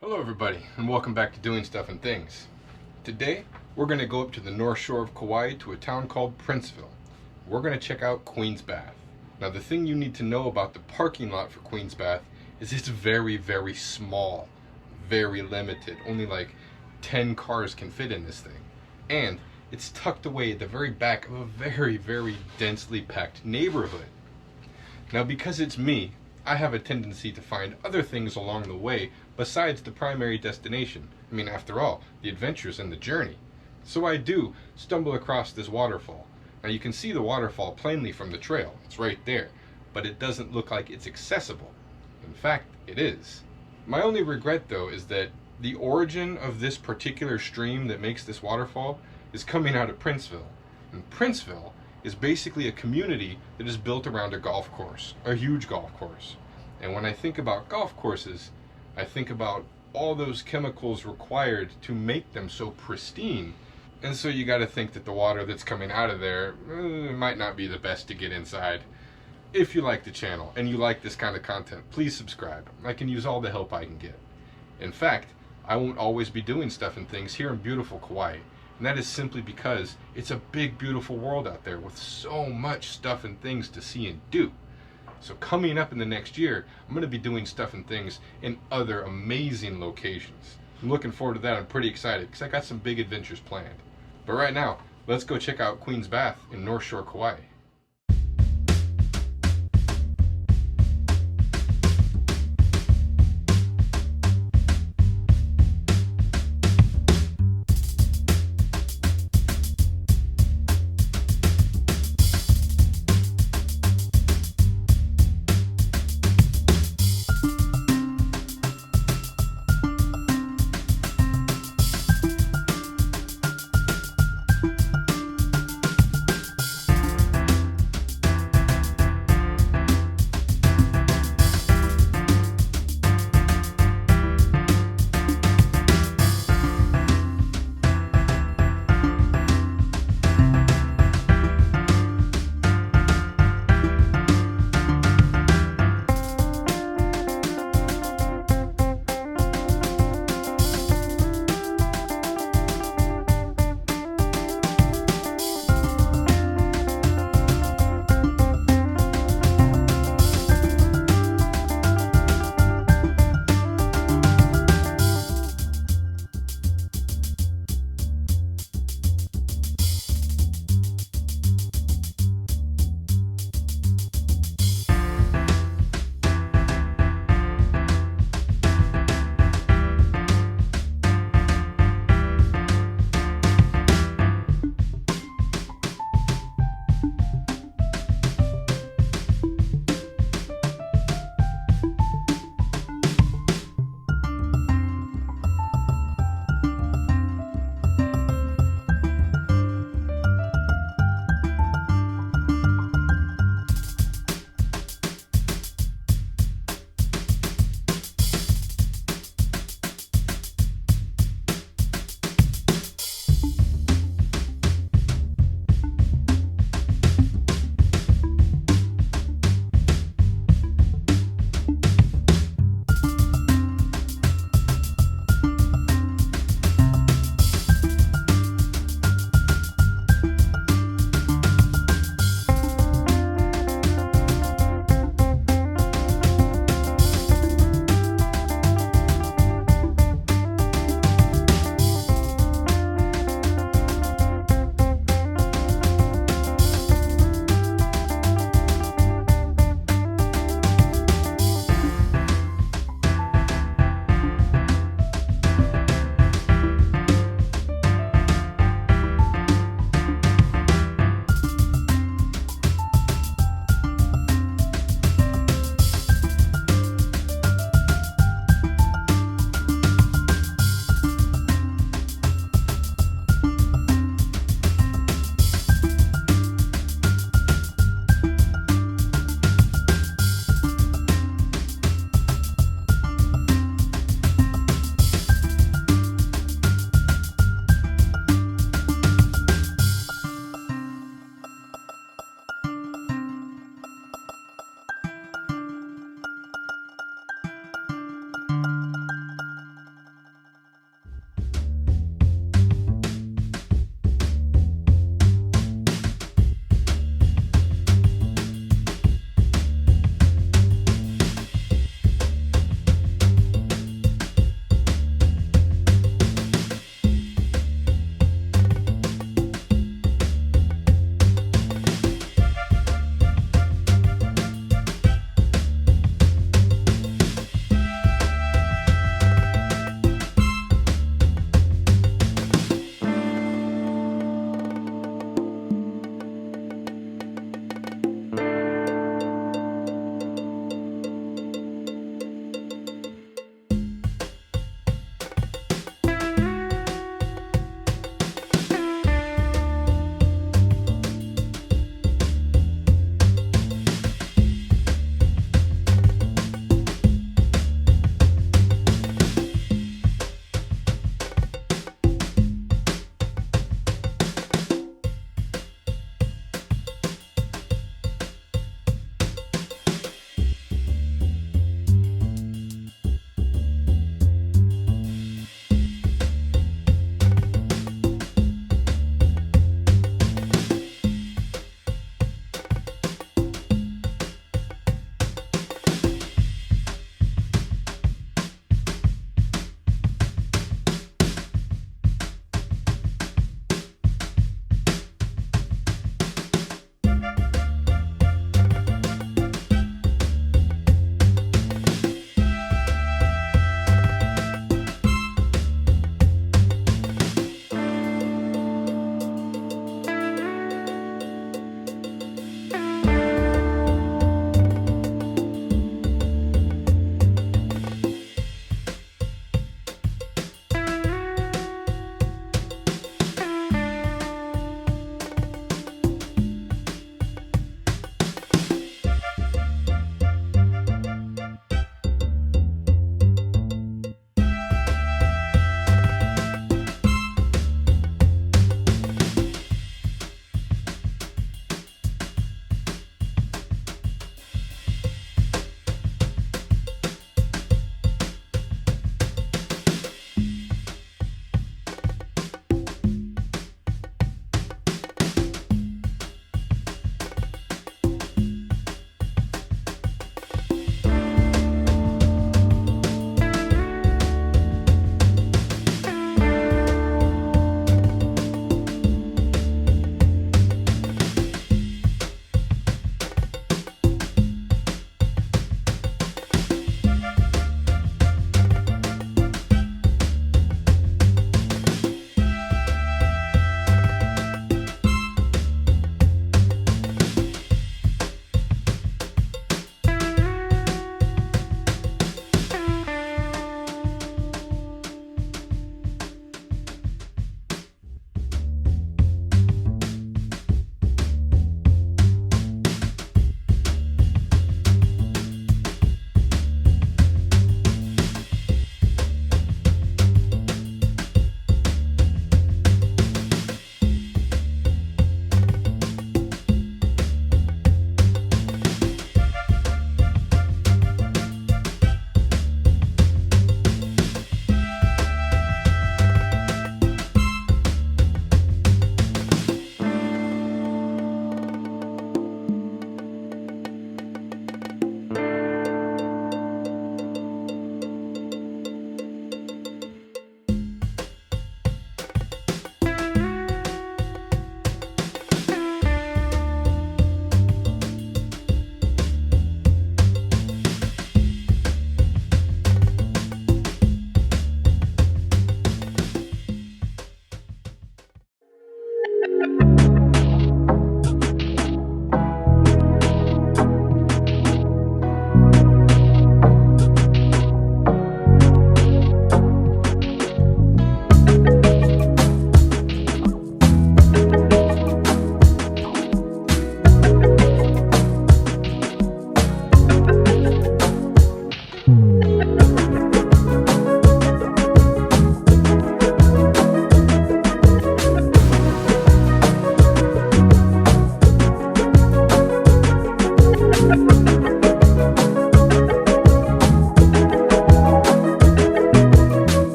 Hello everybody, and welcome back to Doing Stuff and Things. Today, we're going to go up to the north shore of Kauai to a town called Princeville. We're going to check out Queen's Bath. Now the thing you need to know about the parking lot for Queen's Bath is it's very small, very limited. Only like 10 cars can fit in this thing. And it's tucked away at the very back of a very densely packed neighborhood. Now because it's me, I have a tendency to find other things along the way besides the primary destination. I mean, after all, the adventure's in the journey. So I do stumble across this waterfall. Now you can see the waterfall plainly from the trail. It's right there. But it doesn't look like it's accessible. In fact, it is. My only regret though is that the origin of this particular stream that makes this waterfall is coming out of Princeville. And Princeville is basically a community that is built around a golf course, a huge golf course. And when I think about golf courses, I think about all those chemicals required to make them so pristine. And so you got to think that the water that's coming out of there might not be the best to get inside. If you like the channel and you like this kind of content, please subscribe. I can use all the help I can get. In fact, I won't always be doing stuff and things here in beautiful Kauai. And that is simply because it's a big, beautiful world out there with so much stuff and things to see and do. So coming up in the next year, I'm going to be doing stuff and things in other amazing locations. I'm looking forward to that. I'm pretty excited because I got some big adventures planned. But right now, let's go check out Queen's Bath in North Shore, Kauai.